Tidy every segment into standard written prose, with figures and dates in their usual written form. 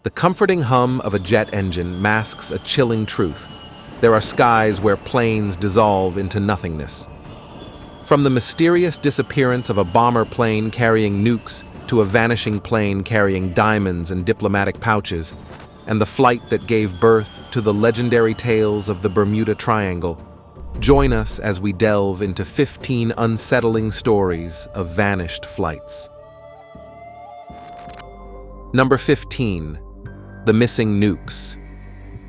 The comforting hum of a jet engine masks a chilling truth. There are skies where planes dissolve into nothingness. From the mysterious disappearance of a bomber plane carrying nukes to a vanishing plane carrying diamonds and diplomatic pouches, and the flight that gave birth to the legendary tales of the Bermuda Triangle, join us as we delve into 15 unsettling stories of vanished flights. Number 15. The Missing Nukes.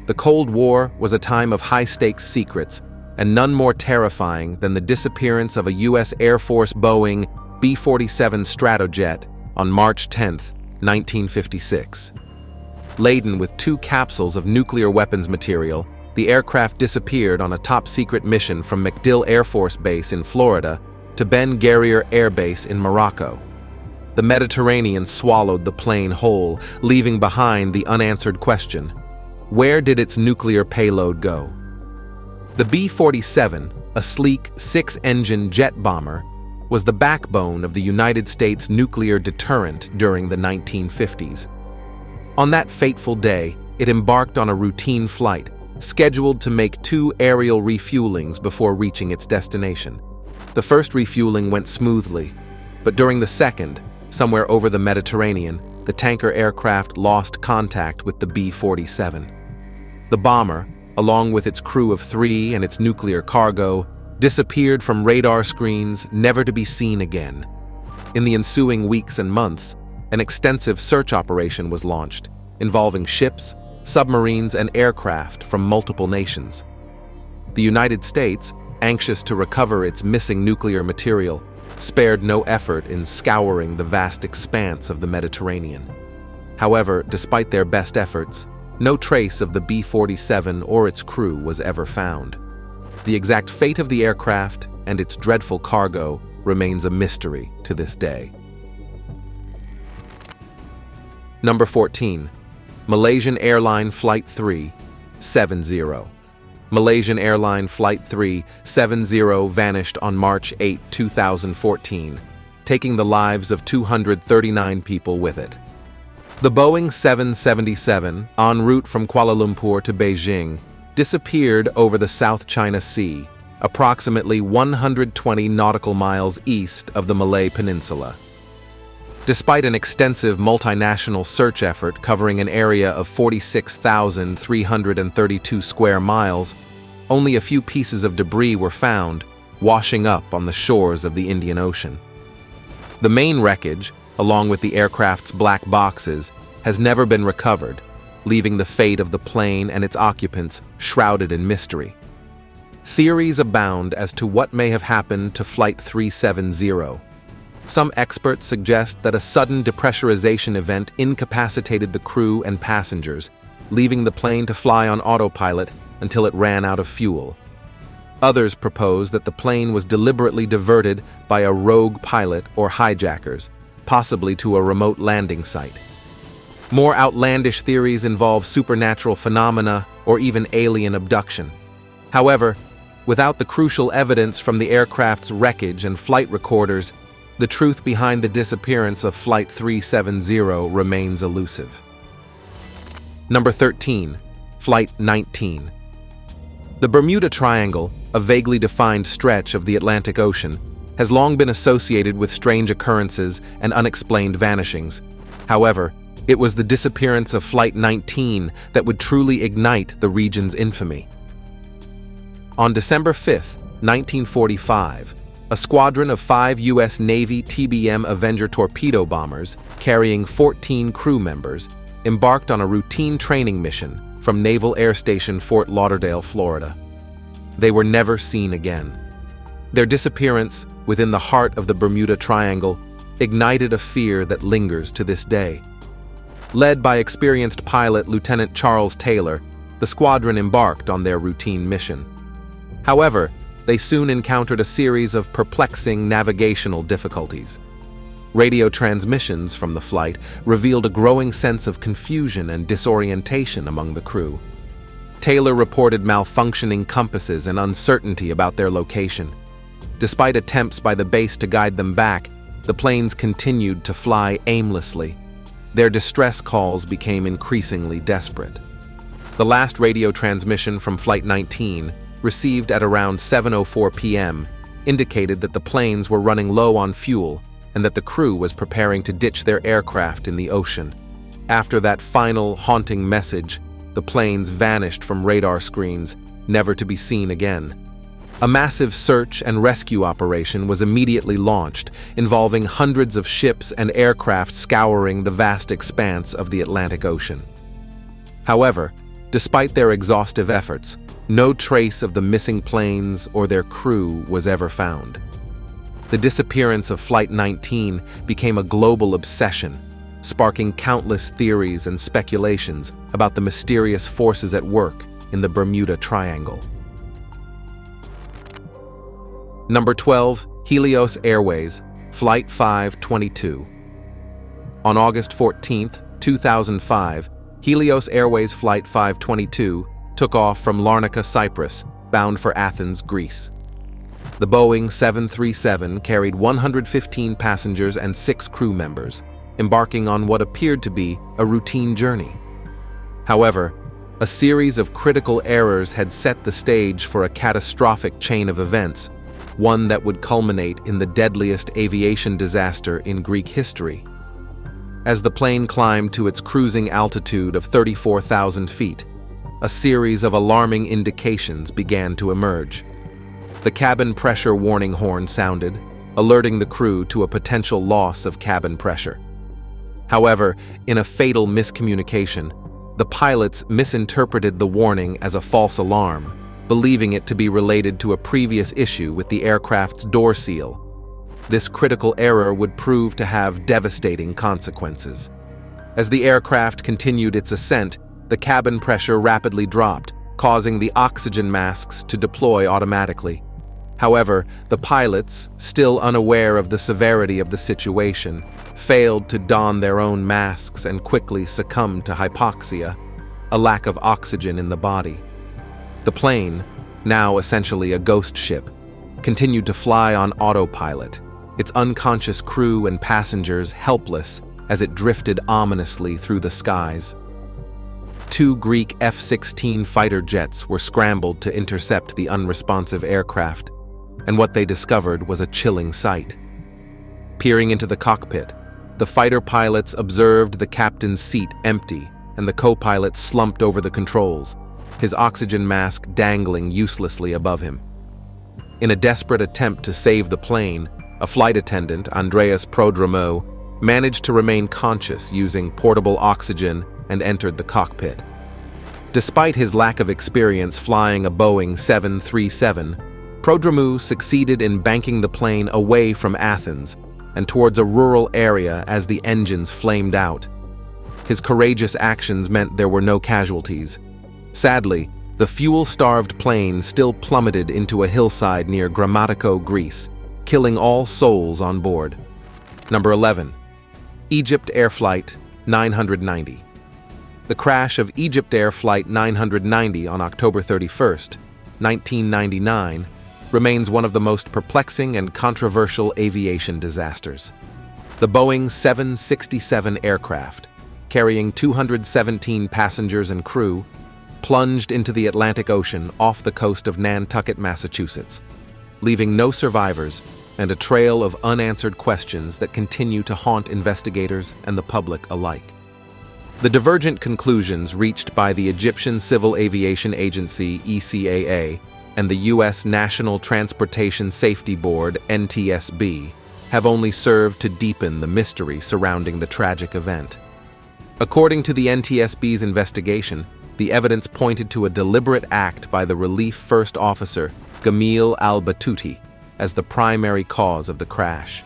The Cold War was a time of high-stakes secrets, and none more terrifying than the disappearance of a U.S. Air Force Boeing B-47 Stratojet on March 10, 1956. Laden with 2 capsules of nuclear weapons material, the aircraft disappeared on a top-secret mission from MacDill Air Force Base in Florida to Ben Guerir Air Base in Morocco. The Mediterranean swallowed the plane whole, leaving behind the unanswered question: where did its nuclear payload go? The B-47, a sleek 6-engine jet bomber, was the backbone of the United States nuclear deterrent during the 1950s. On that fateful day, it embarked on a routine flight, scheduled to make 2 aerial refuelings before reaching its destination. The first refueling went smoothly, but during the second, somewhere over the Mediterranean, the tanker aircraft lost contact with the B-47. The bomber, along with its crew of 3 and its nuclear cargo, disappeared from radar screens, never to be seen again. In the ensuing weeks and months, an extensive search operation was launched, involving ships, submarines, and aircraft from multiple nations. The United States, anxious to recover its missing nuclear material, spared no effort in scouring the vast expanse of the Mediterranean. However, despite their best efforts, no trace of the B-47 or its crew was ever found. The exact fate of the aircraft and its dreadful cargo remains a mystery to this day. Number 14. Malaysian Airline Flight 370. Malaysian Airline Flight 370 vanished on March 8, 2014, taking the lives of 239 people with it. The Boeing 777, en route from Kuala Lumpur to Beijing, disappeared over the South China Sea, approximately 120 nautical miles east of the Malay Peninsula. Despite an extensive multinational search effort covering an area of 46,332 square miles, only a few pieces of debris were found, washing up on the shores of the Indian Ocean. The main wreckage, along with the aircraft's black boxes, has never been recovered, leaving the fate of the plane and its occupants shrouded in mystery. Theories abound as to what may have happened to Flight 370. Some experts suggest that a sudden depressurization event incapacitated the crew and passengers, leaving the plane to fly on autopilot until it ran out of fuel. Others propose that the plane was deliberately diverted by a rogue pilot or hijackers, possibly to a remote landing site. More outlandish theories involve supernatural phenomena or even alien abduction. However, without the crucial evidence from the aircraft's wreckage and flight recorders, the truth behind the disappearance of Flight 370 remains elusive. Number 13. Flight 19. The Bermuda Triangle, a vaguely defined stretch of the Atlantic Ocean, has long been associated with strange occurrences and unexplained vanishings. However, it was the disappearance of Flight 19 that would truly ignite the region's infamy. On December 5, 1945, a squadron of 5 U.S. Navy TBM Avenger torpedo bombers, carrying 14 crew members, embarked on a routine training mission from Naval Air Station Fort Lauderdale, Florida. They were never seen again. Their disappearance within the heart of the Bermuda Triangle ignited a fear that lingers to this day. Led by experienced pilot Lieutenant Charles Taylor, the squadron embarked on their routine mission. However, they soon encountered a series of perplexing navigational difficulties. Radio transmissions from the flight revealed a growing sense of confusion and disorientation among the crew. Taylor reported malfunctioning compasses and uncertainty about their location. Despite attempts by the base to guide them back, the planes continued to fly aimlessly. their distress calls became increasingly desperate. The last radio transmission from Flight 19, received at around 7:04 p.m., indicated that the planes were running low on fuel and that the crew was preparing to ditch their aircraft in the ocean. After that final, haunting message, the planes vanished from radar screens, never to be seen again. A massive search and rescue operation was immediately launched, involving hundreds of ships and aircraft scouring the vast expanse of the Atlantic Ocean. However, despite their exhaustive efforts, no trace of the missing planes or their crew was ever found. The disappearance of Flight 19 became a global obsession, sparking countless theories and speculations about the mysterious forces at work in the Bermuda Triangle. Number 12. Helios Airways, Flight 522. On August 14, 2005, Helios Airways Flight 522 took off from Larnaca, Cyprus, bound for Athens, Greece. The Boeing 737 carried 115 passengers and 6 crew members, embarking on what appeared to be a routine journey. However, a series of critical errors had set the stage for a catastrophic chain of events, one that would culminate in the deadliest aviation disaster in Greek history. As the plane climbed to its cruising altitude of 34,000 feet, a series of alarming indications began to emerge. The cabin pressure warning horn sounded, alerting the crew to a potential loss of cabin pressure. However, in a fatal miscommunication, the pilots misinterpreted the warning as a false alarm, believing it to be related to a previous issue with the aircraft's door seal. This critical error would prove to have devastating consequences. As the aircraft continued its ascent, the cabin pressure rapidly dropped, causing the oxygen masks to deploy automatically. However, the pilots, still unaware of the severity of the situation, failed to don their own masks and quickly succumbed to hypoxia, a lack of oxygen in the body. The plane, now essentially a ghost ship, continued to fly on autopilot, its unconscious crew and passengers helpless as it drifted ominously through the skies. 2 Greek F-16 fighter jets were scrambled to intercept the unresponsive aircraft, and what they discovered was a chilling sight. Peering into the cockpit, the fighter pilots observed the captain's seat empty and the co-pilot slumped over the controls, his oxygen mask dangling uselessly above him. In a desperate attempt to save the plane, a flight attendant, Andreas Prodromou, managed to remain conscious using portable oxygen and entered the cockpit. Despite his lack of experience flying a Boeing 737, Prodromou succeeded in banking the plane away from Athens and towards a rural area as the engines flamed out. His courageous actions meant there were no casualties. Sadly, the fuel-starved plane still plummeted into a hillside near Grammatico, Greece, killing all souls on board. Number 11. Egypt Air Flight 990. The crash of Egypt Air Flight 990 on October 31, 1999, remains one of the most perplexing and controversial aviation disasters. The Boeing 767 aircraft, carrying 217 passengers and crew, plunged into the Atlantic Ocean off the coast of Nantucket, Massachusetts, leaving no survivors and a trail of unanswered questions that continue to haunt investigators and the public alike. The divergent conclusions reached by the Egyptian Civil Aviation Agency (ECAA) and the U.S. National Transportation Safety Board (NTSB) have only served to deepen the mystery surrounding the tragic event. According to the NTSB's investigation, the evidence pointed to a deliberate act by the Relief First Officer, Gamil al-Batouti, as the primary cause of the crash.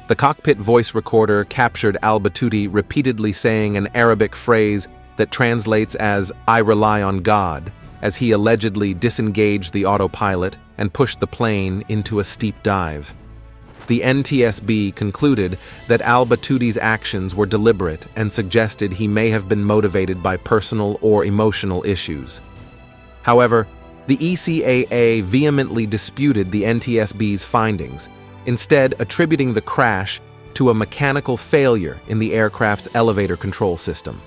The cockpit voice recorder captured al-Batouti repeatedly saying an Arabic phrase that translates as "I rely on God," as he allegedly disengaged the autopilot and pushed the plane into a steep dive. The NTSB concluded that al-Batouti's actions were deliberate and suggested he may have been motivated by personal or emotional issues. However, the ECAA vehemently disputed the NTSB's findings, instead attributing the crash to a mechanical failure in the aircraft's elevator control system.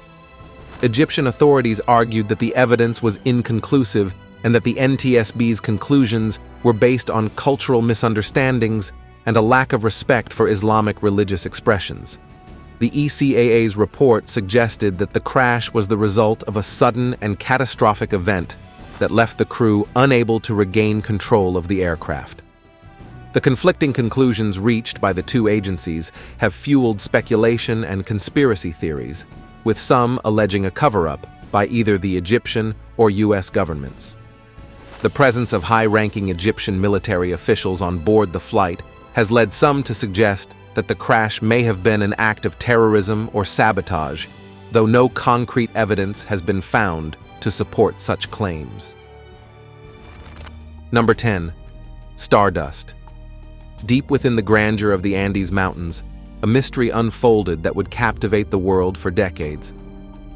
Egyptian authorities argued that the evidence was inconclusive and that the NTSB's conclusions were based on cultural misunderstandings and a lack of respect for Islamic religious expressions. The ECAA's report suggested that the crash was the result of a sudden and catastrophic event that left the crew unable to regain control of the aircraft. The conflicting conclusions reached by the two agencies have fueled speculation and conspiracy theories, with some alleging a cover-up by either the Egyptian or U.S. governments. The presence of high-ranking Egyptian military officials on board the flight has led some to suggest that the crash may have been an act of terrorism or sabotage, though no concrete evidence has been found to support such claims. Number 10. Stardust. Deep within the grandeur of the Andes Mountains, a mystery unfolded that would captivate the world for decades.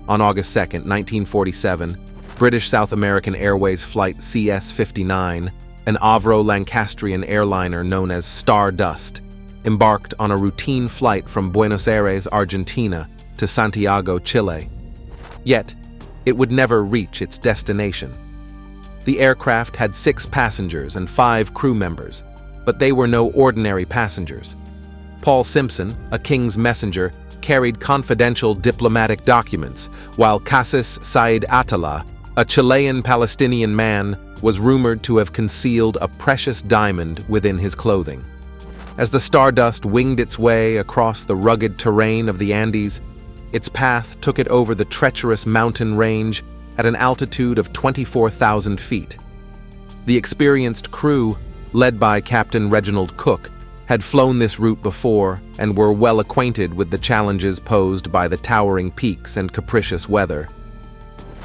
On August 2, 1947, British South American Airways Flight CS-59, an Avro-Lancastrian airliner known as Stardust, embarked on a routine flight from Buenos Aires, Argentina, to Santiago, Chile. Yet, it would never reach its destination. The aircraft had 6 passengers and 5 crew members, but they were no ordinary passengers. Paul Simpson, a king's messenger, carried confidential diplomatic documents, while Cassis Said Atala, a Chilean-Palestinian man, was rumored to have concealed a precious diamond within his clothing. As the Stardust winged its way across the rugged terrain of the Andes, its path took it over the treacherous mountain range at an altitude of 24,000 feet. The experienced crew, led by Captain Reginald Cook, had flown this route before and were well acquainted with the challenges posed by the towering peaks and capricious weather.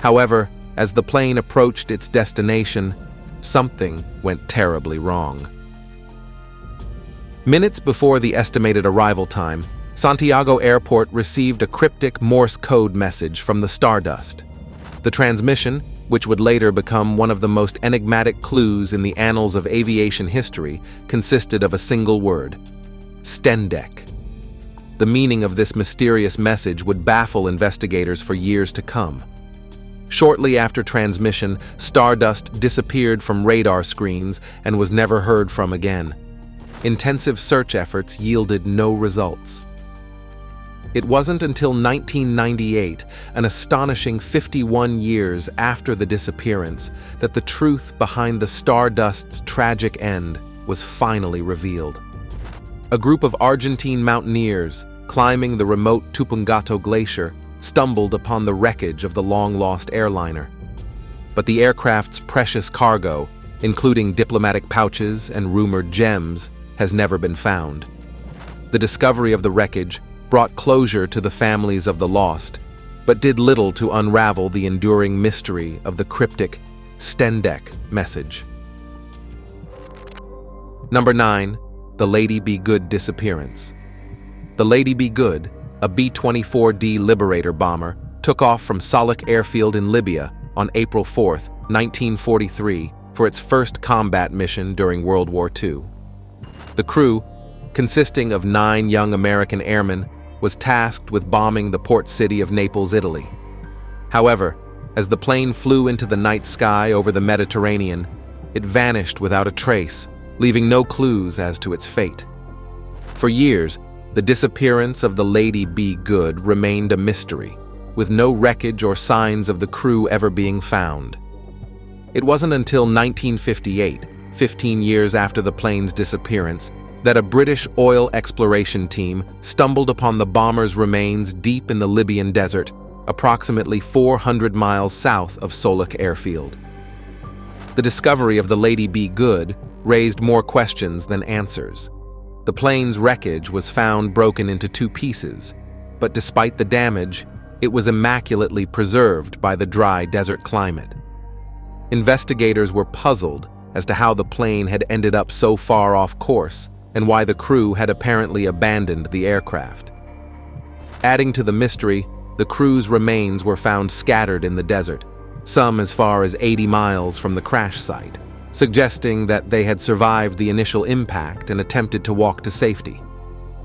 However, as the plane approached its destination, something went terribly wrong. Minutes before the estimated arrival time, Santiago Airport received a cryptic Morse code message from the Stardust. The transmission, which would later become one of the most enigmatic clues in the annals of aviation history, consisted of a single word: Stendek. The meaning of this mysterious message would baffle investigators for years to come. Shortly after transmission, Stardust disappeared from radar screens and was never heard from again. Intensive search efforts yielded no results. It wasn't until 1998, an astonishing 51 years after the disappearance, that the truth behind the Stardust's tragic end was finally revealed. A group of Argentine mountaineers, climbing the remote Tupungato Glacier, stumbled upon the wreckage of the long-lost airliner. But the aircraft's precious cargo, including diplomatic pouches and rumored gems, has never been found. The discovery of the wreckage brought closure to the families of the lost, but did little to unravel the enduring mystery of the cryptic Stendek message. Number 9. The Lady Be Good disappearance. The Lady Be Good, a B-24D Liberator bomber, took off from Salak Airfield in Libya on April 4, 1943, for its first combat mission during World War II. The crew, consisting of 9 young American airmen, was tasked with bombing the port city of Naples, Italy. However, as the plane flew into the night sky over the Mediterranean, it vanished without a trace, leaving no clues as to its fate. For years, the disappearance of the Lady Be Good remained a mystery, with no wreckage or signs of the crew ever being found. It wasn't until 1958, 15 years after the plane's disappearance, that a British oil exploration team stumbled upon the bomber's remains deep in the Libyan desert, approximately 400 miles south of Salak Airfield. The discovery of the Lady Be Good raised more questions than answers. The plane's wreckage was found broken into 2 pieces, but despite the damage, it was immaculately preserved by the dry desert climate. Investigators were puzzled as to how the plane had ended up so far off course and why the crew had apparently abandoned the aircraft. Adding to the mystery, the crew's remains were found scattered in the desert, some as far as 80 miles from the crash site, suggesting that they had survived the initial impact and attempted to walk to safety.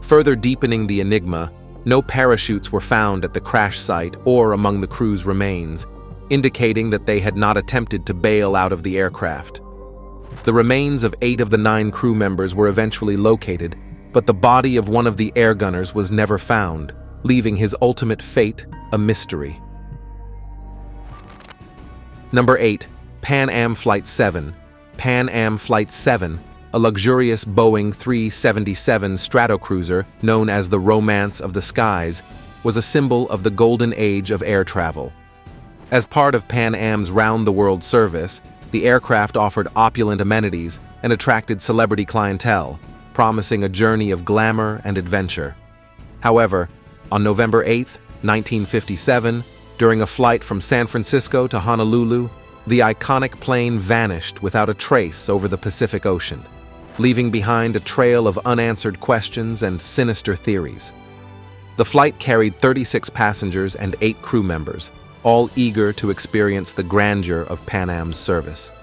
Further deepening the enigma, no parachutes were found at the crash site or among the crew's remains, indicating that they had not attempted to bail out of the aircraft. The remains of 8 of the 9 crew members were eventually located, but the body of one of the air gunners was never found, leaving his ultimate fate a mystery. Number 8. PanAm Flight 7. PanAm Flight 7, a luxurious Boeing 377 Stratocruiser known as the Romance of the Skies, was a symbol of the golden age of air travel. As part of Pan Am's round-the-world service, the aircraft offered opulent amenities and attracted celebrity clientele, promising a journey of glamour and adventure. However, on November 8, 1957, during a flight from San Francisco to Honolulu, the iconic plane vanished without a trace over the Pacific Ocean, leaving behind a trail of unanswered questions and sinister theories. The flight carried 36 passengers and 8 crew members, all eager to experience the grandeur of Pan Am's service.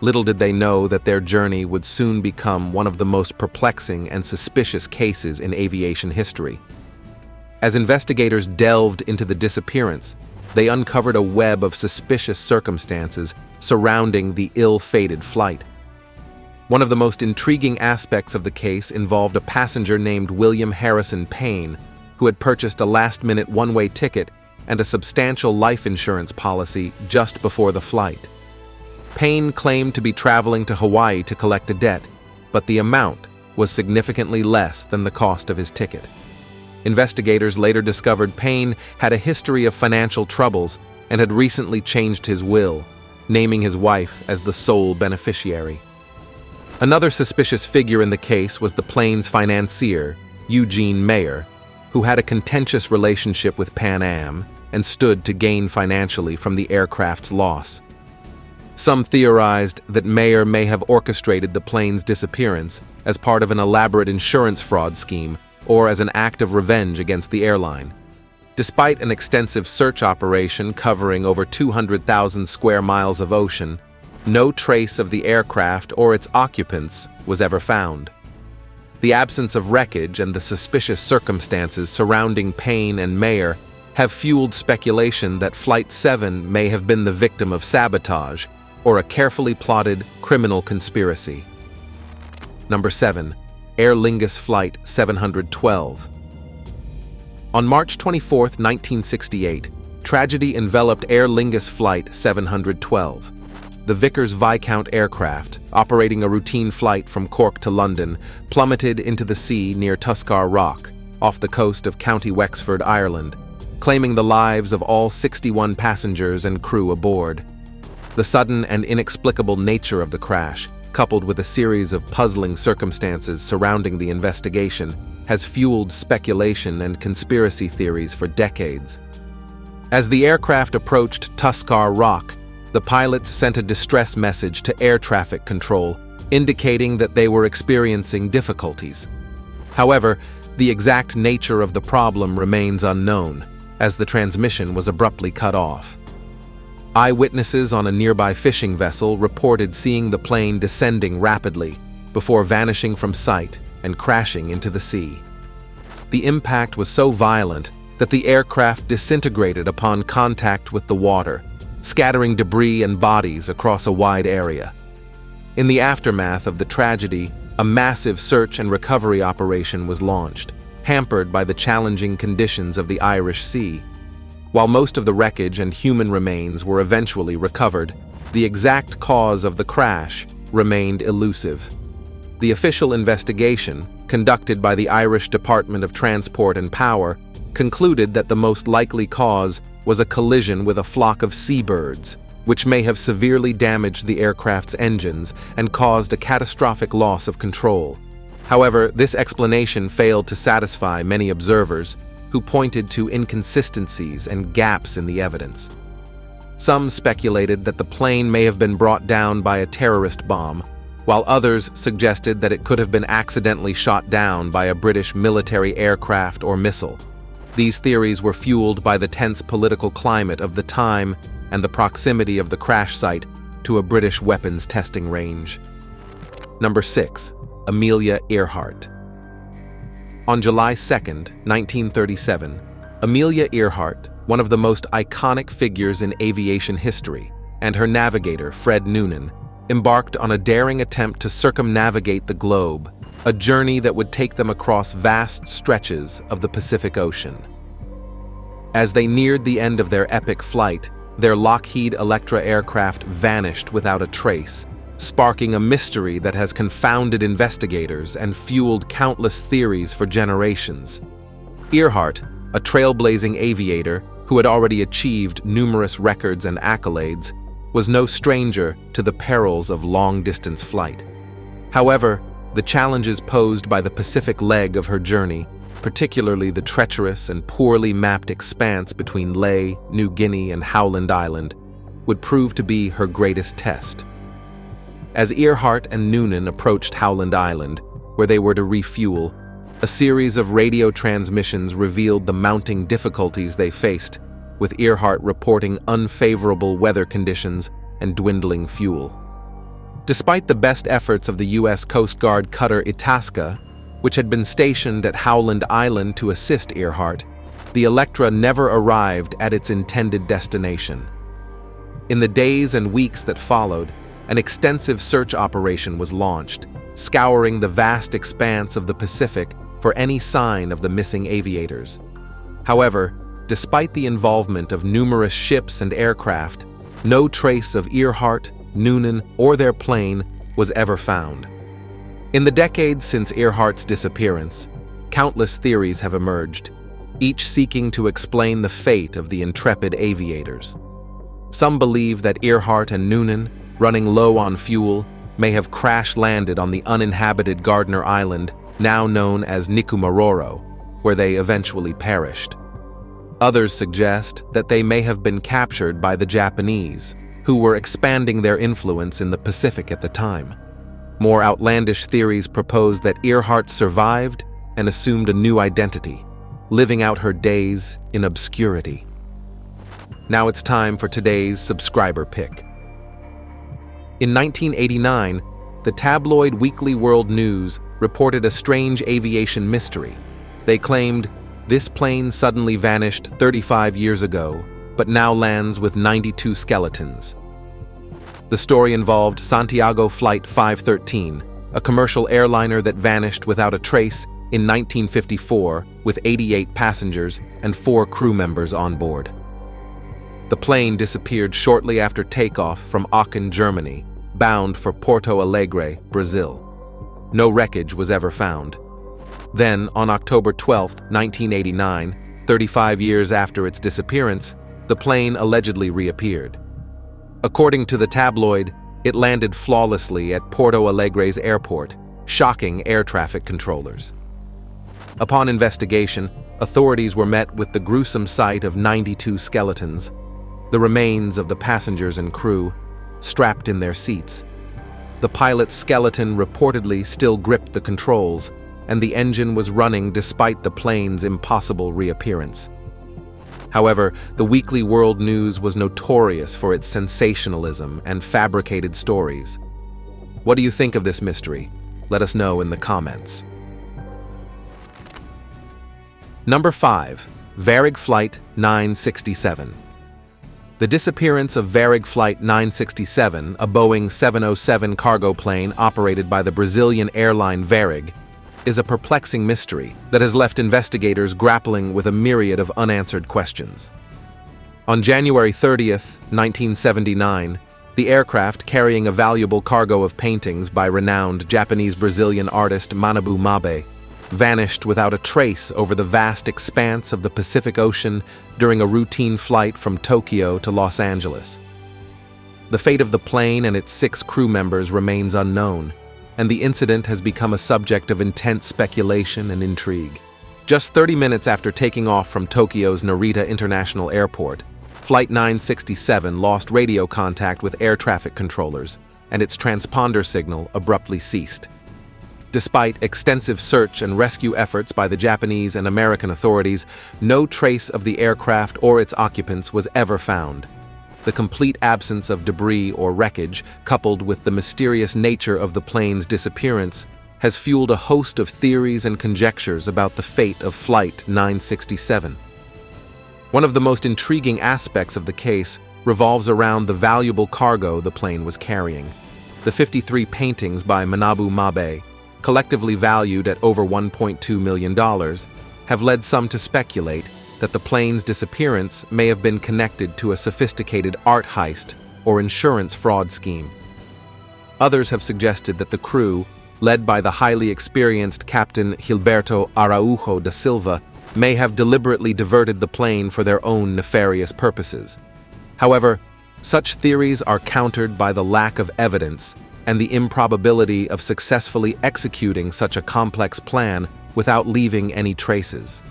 Little did they know that their journey would soon become one of the most perplexing and suspicious cases in aviation history. As investigators delved into the disappearance, they uncovered a web of suspicious circumstances surrounding the ill-fated flight. One of the most intriguing aspects of the case involved a passenger named William Harrison Payne, who had purchased a last-minute one-way ticket and a substantial life insurance policy just before the flight. Payne claimed to be traveling to Hawaii to collect a debt, but the amount was significantly less than the cost of his ticket. Investigators later discovered Payne had a history of financial troubles and had recently changed his will, naming his wife as the sole beneficiary. Another suspicious figure in the case was the plane's financier, Eugene Mayer, who had a contentious relationship with Pan Am and stood to gain financially from the aircraft's loss. Some theorized that Mayer may have orchestrated the plane's disappearance as part of an elaborate insurance fraud scheme or as an act of revenge against the airline. Despite an extensive search operation covering over 200,000 square miles of ocean, no trace of the aircraft or its occupants was ever found. The absence of wreckage and the suspicious circumstances surrounding Payne and Mayer have fueled speculation that Flight 7 may have been the victim of sabotage or a carefully plotted criminal conspiracy. Number 7. Aer Lingus Flight 712. On March 24, 1968, tragedy enveloped Aer Lingus Flight 712. The Vickers Viscount aircraft, operating a routine flight from Cork to London, plummeted into the sea near Tuskar Rock, off the coast of County Wexford, Ireland, claiming the lives of all 61 passengers and crew aboard. The sudden and inexplicable nature of the crash, coupled with a series of puzzling circumstances surrounding the investigation, has fueled speculation and conspiracy theories for decades. As the aircraft approached Tuskar Rock, the pilots sent a distress message to air traffic control, indicating that they were experiencing difficulties. However, the exact nature of the problem remains unknown, as the transmission was abruptly cut off. Eyewitnesses on a nearby fishing vessel reported seeing the plane descending rapidly before vanishing from sight and crashing into the sea. The impact was so violent that the aircraft disintegrated upon contact with the water, scattering debris and bodies across a wide area. In the aftermath of the tragedy, a massive search and recovery operation was launched, hampered by the challenging conditions of the Irish Sea. While most of the wreckage and human remains were eventually recovered, the exact cause of the crash remained elusive. The official investigation, conducted by the Irish Department of Transport and Power, concluded that the most likely cause was a collision with a flock of seabirds, which may have severely damaged the aircraft's engines and caused a catastrophic loss of control. However, this explanation failed to satisfy many observers, who pointed to inconsistencies and gaps in the evidence. Some speculated that the plane may have been brought down by a terrorist bomb, while others suggested that it could have been accidentally shot down by a British military aircraft or missile. These theories were fueled by the tense political climate of the time and the proximity of the crash site to a British weapons testing range. Number 6. Amelia Earhart. On July 2, 1937, Amelia Earhart, one of the most iconic figures in aviation history, and her navigator, Fred Noonan, embarked on a daring attempt to circumnavigate the globe, a journey that would take them across vast stretches of the Pacific Ocean. As they neared the end of their epic flight, their Lockheed Electra aircraft vanished without a trace, sparking a mystery that has confounded investigators and fueled countless theories for generations. Earhart, a trailblazing aviator who had already achieved numerous records and accolades, was no stranger to the perils of long-distance flight. However, the challenges posed by the Pacific leg of her journey, particularly the treacherous and poorly mapped expanse between Lae, New Guinea, and Howland Island, would prove to be her greatest test. As Earhart and Noonan approached Howland Island, where they were to refuel, a series of radio transmissions revealed the mounting difficulties they faced, with Earhart reporting unfavorable weather conditions and dwindling fuel. Despite the best efforts of the U.S. Coast Guard cutter Itasca, which had been stationed at Howland Island to assist Earhart, the Electra never arrived at its intended destination. In the days and weeks that followed, an extensive search operation was launched, scouring the vast expanse of the Pacific for any sign of the missing aviators. However, despite the involvement of numerous ships and aircraft, no trace of Earhart, Noonan, or their plane was ever found. In the decades since Earhart's disappearance, countless theories have emerged, each seeking to explain the fate of the intrepid aviators. Some believe that Earhart and Noonan, running low on fuel, may have crash-landed on the uninhabited Gardner Island, now known as Nikumaroro, where they eventually perished. Others suggest that they may have been captured by the Japanese, who were expanding their influence in the Pacific at the time. More outlandish theories propose that Earhart survived and assumed a new identity, living out her days in obscurity. Now it's time for today's subscriber pick. In 1989, the tabloid Weekly World News reported a strange aviation mystery. They claimed, "This plane suddenly vanished 35 years ago, but now lands with 92 skeletons." The story involved Santiago Flight 513, a commercial airliner that vanished without a trace in 1954 with 88 passengers and 4 crew members on board. The plane disappeared shortly after takeoff from Aachen, Germany, bound for Porto Alegre, Brazil. No wreckage was ever found. Then, on October 12, 1989, 35 years after its disappearance, the plane allegedly reappeared. According to the tabloid, it landed flawlessly at Porto Alegre's airport, shocking air traffic controllers. Upon investigation, authorities were met with the gruesome sight of 92 skeletons, the remains of the passengers and crew, strapped in their seats. The pilot's skeleton reportedly still gripped the controls, and the engine was running despite the plane's impossible reappearance. However, the Weekly World News was notorious for its sensationalism and fabricated stories. What do you think of this mystery? Let us know in the comments. Number 5. Varig Flight 967. The disappearance of Varig Flight 967, a Boeing 707 cargo plane operated by the Brazilian airline Varig, is a perplexing mystery that has left investigators grappling with a myriad of unanswered questions. On January 30th, 1979, the aircraft, carrying a valuable cargo of paintings by renowned Japanese-Brazilian artist Manabu Mabe, vanished without a trace over the vast expanse of the Pacific Ocean during a routine flight from Tokyo to Los Angeles. The fate of the plane and its 6 crew members remains unknown, and the incident has become a subject of intense speculation and intrigue. Just 30 minutes after taking off from Tokyo's Narita International Airport, Flight 967 lost radio contact with air traffic controllers, and its transponder signal abruptly ceased. Despite extensive search and rescue efforts by the Japanese and American authorities, no trace of the aircraft or its occupants was ever found. The complete absence of debris or wreckage, coupled with the mysterious nature of the plane's disappearance, has fueled a host of theories and conjectures about the fate of Flight 967. One of the most intriguing aspects of the case revolves around the valuable cargo the plane was carrying. The 53 paintings by Manabu Mabe, collectively valued at over $1.2 million, have led some to speculate that the plane's disappearance may have been connected to a sophisticated art heist or insurance fraud scheme. Others have suggested that the crew, led by the highly experienced Captain Gilberto Araujo da Silva, may have deliberately diverted the plane for their own nefarious purposes. However, such theories are countered by the lack of evidence and the improbability of successfully executing such a complex plan without leaving any traces.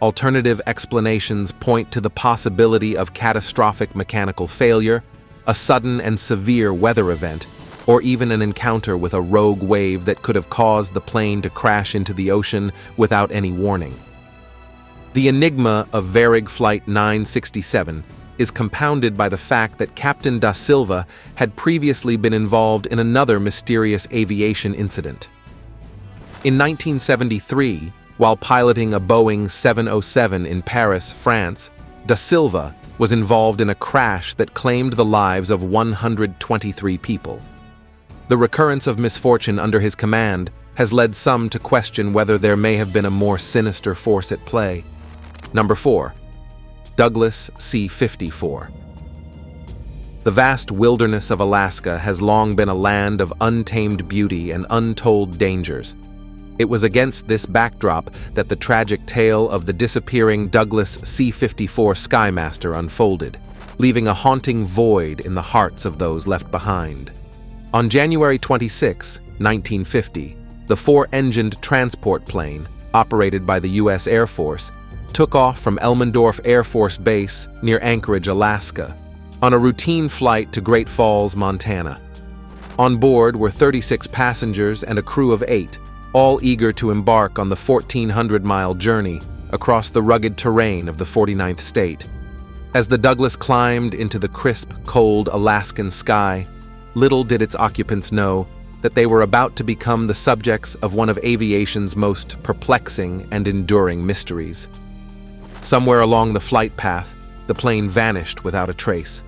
Alternative explanations point to the possibility of catastrophic mechanical failure, a sudden and severe weather event, or even an encounter with a rogue wave that could have caused the plane to crash into the ocean without any warning. The enigma of Varig Flight 967 is compounded by the fact that Captain da Silva had previously been involved in another mysterious aviation incident. In 1973, while piloting a Boeing 707 in Paris, France, da Silva was involved in a crash that claimed the lives of 123 people. The recurrence of misfortune under his command has led some to question whether there may have been a more sinister force at play. Number 4. Douglas C-54. The vast wilderness of Alaska has long been a land of untamed beauty and untold dangers. It was against this backdrop that the tragic tale of the disappearing Douglas C-54 Skymaster unfolded, leaving a haunting void in the hearts of those left behind. On January 26, 1950, the four-engined transport plane, operated by the U.S. Air Force, took off from Elmendorf Air Force Base near Anchorage, Alaska, on a routine flight to Great Falls, Montana. On board were 36 passengers and a crew of 8, all eager to embark on the 1,400-mile journey across the rugged terrain of the 49th state. As the Douglas climbed into the crisp, cold Alaskan sky, little did its occupants know that they were about to become the subjects of one of aviation's most perplexing and enduring mysteries. Somewhere along the flight path, the plane vanished without a trace.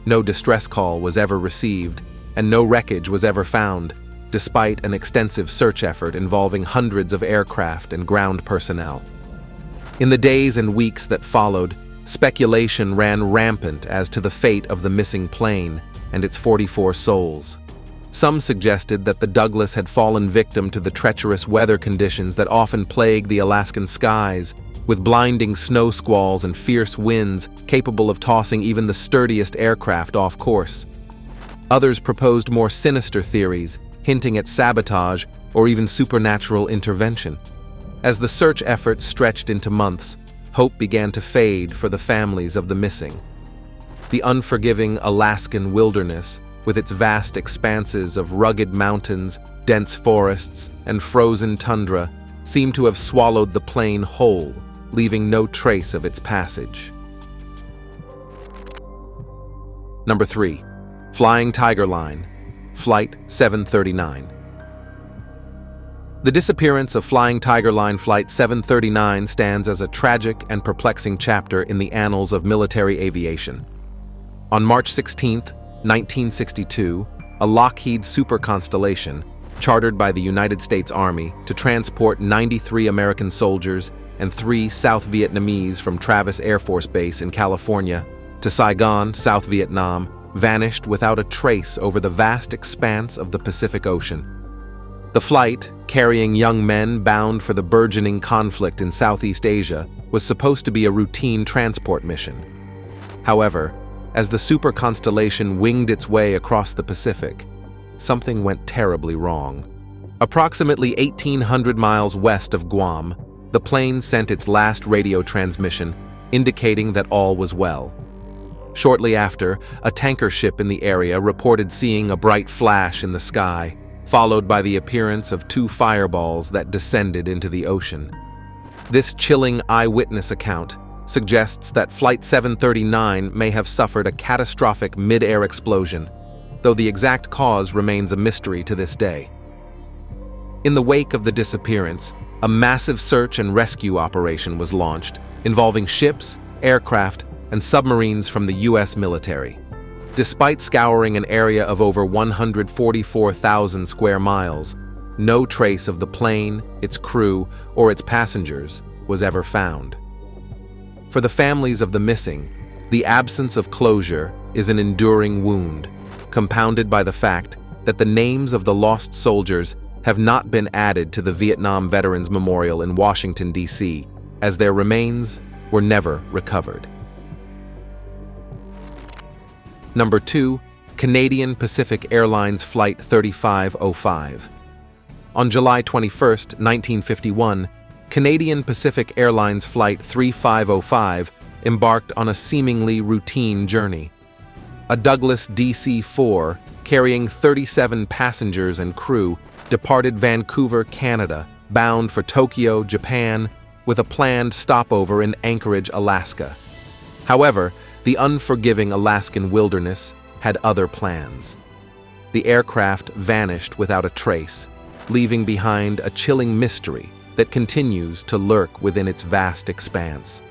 No distress call was ever received, and no wreckage was ever found, despite an extensive search effort involving hundreds of aircraft and ground personnel. In the days and weeks that followed, speculation ran rampant as to the fate of the missing plane and its 44 souls. Some suggested that the Douglas had fallen victim to the treacherous weather conditions that often plague the Alaskan skies, with blinding snow squalls and fierce winds capable of tossing even the sturdiest aircraft off course. Others proposed more sinister theories, hinting at sabotage or even supernatural intervention. As the search efforts stretched into months, hope began to fade for the families of the missing. The unforgiving Alaskan wilderness, with its vast expanses of rugged mountains, dense forests, and frozen tundra, seemed to have swallowed the plane whole, leaving no trace of its passage. Number 3. Flying Tiger Line, Flight 739. The disappearance of Flying Tiger Line Flight 739 stands as a tragic and perplexing chapter in the annals of military aviation. On March 16, 1962, a Lockheed Super Constellation, chartered by the United States Army to transport 93 American soldiers and 3 South Vietnamese from Travis Air Force Base in California to Saigon, South Vietnam, vanished without a trace over the vast expanse of the Pacific Ocean. The flight, carrying young men bound for the burgeoning conflict in Southeast Asia, was supposed to be a routine transport mission. However, as the Super Constellation winged its way across the Pacific, something went terribly wrong. Approximately 1,800 miles west of Guam, the plane sent its last radio transmission, indicating that all was well. Shortly after, a tanker ship in the area reported seeing a bright flash in the sky, followed by the appearance of 2 fireballs that descended into the ocean. This chilling eyewitness account suggests that Flight 739 may have suffered a catastrophic mid-air explosion, though the exact cause remains a mystery to this day. In the wake of the disappearance, a massive search and rescue operation was launched, involving ships, aircraft, and submarines from the U.S. military. Despite scouring an area of over 144,000 square miles, no trace of the plane, its crew, or its passengers was ever found. For the families of the missing, the absence of closure is an enduring wound, compounded by the fact that the names of the lost soldiers have not been added to the Vietnam Veterans Memorial in Washington, D.C., as their remains were never recovered. Number 2. Canadian Pacific Airlines Flight 3505. On July 21, 1951, Canadian Pacific Airlines Flight 3505 embarked on a seemingly routine journey. A Douglas DC-4 carrying 37 passengers and crew departed Vancouver, Canada, bound for Tokyo, Japan, with a planned stopover in Anchorage, Alaska. However, the unforgiving Alaskan wilderness had other plans. The aircraft vanished without a trace, leaving behind a chilling mystery that continues to lurk within its vast expanse.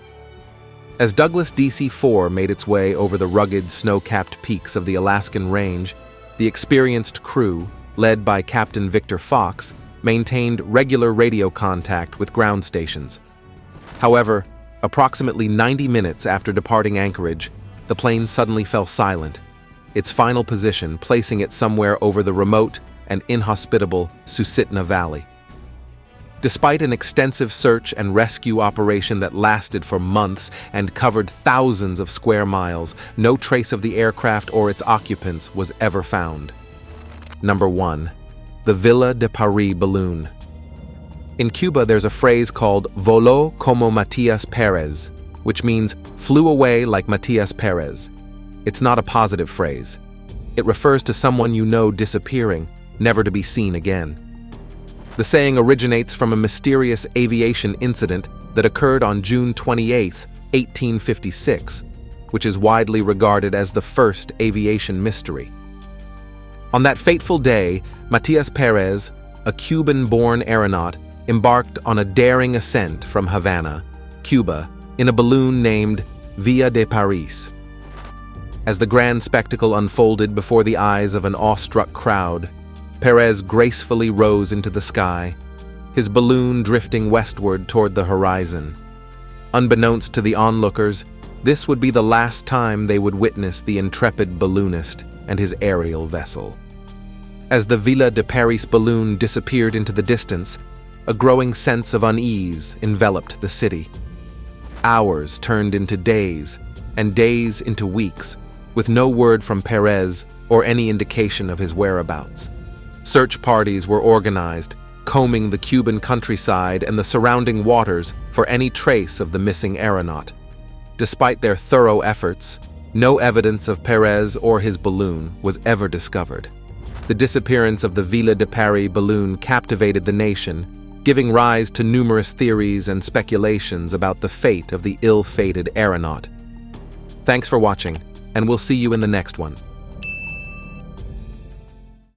As Douglas DC-4 made its way over the rugged, snow-capped peaks of the Alaskan Range, the experienced crew, led by Captain Victor Fox, maintained regular radio contact with ground stations. However, approximately 90 minutes after departing Anchorage, the plane suddenly fell silent, its final position placing it somewhere over the remote and inhospitable Susitna Valley. Despite an extensive search and rescue operation that lasted for months and covered thousands of square miles, no trace of the aircraft or its occupants was ever found. Number 1. The Villa de Paris balloon. In Cuba, there's a phrase called voló como Matías Pérez, which means flew away like Matías Pérez. It's not a positive phrase. It refers to someone you know disappearing, never to be seen again. The saying originates from a mysterious aviation incident that occurred on June 28, 1856, which is widely regarded as the first aviation mystery. On that fateful day, Matías Pérez, a Cuban-born aeronaut, embarked on a daring ascent from Havana, Cuba, in a balloon named Villa de Paris. As the grand spectacle unfolded before the eyes of an awestruck crowd, Pérez gracefully rose into the sky, his balloon drifting westward toward the horizon. Unbeknownst to the onlookers, this would be the last time they would witness the intrepid balloonist and his aerial vessel. As the Villa de Paris balloon disappeared into the distance, a growing sense of unease enveloped the city. Hours turned into days, and days into weeks, with no word from Pérez or any indication of his whereabouts. Search parties were organized, combing the Cuban countryside and the surrounding waters for any trace of the missing aeronaut. Despite their thorough efforts, no evidence of Pérez or his balloon was ever discovered. The disappearance of the Villa de Paris balloon captivated the nation, giving rise to numerous theories and speculations about the fate of the ill-fated aeronaut. Thanks for watching, and we'll see you in the next one.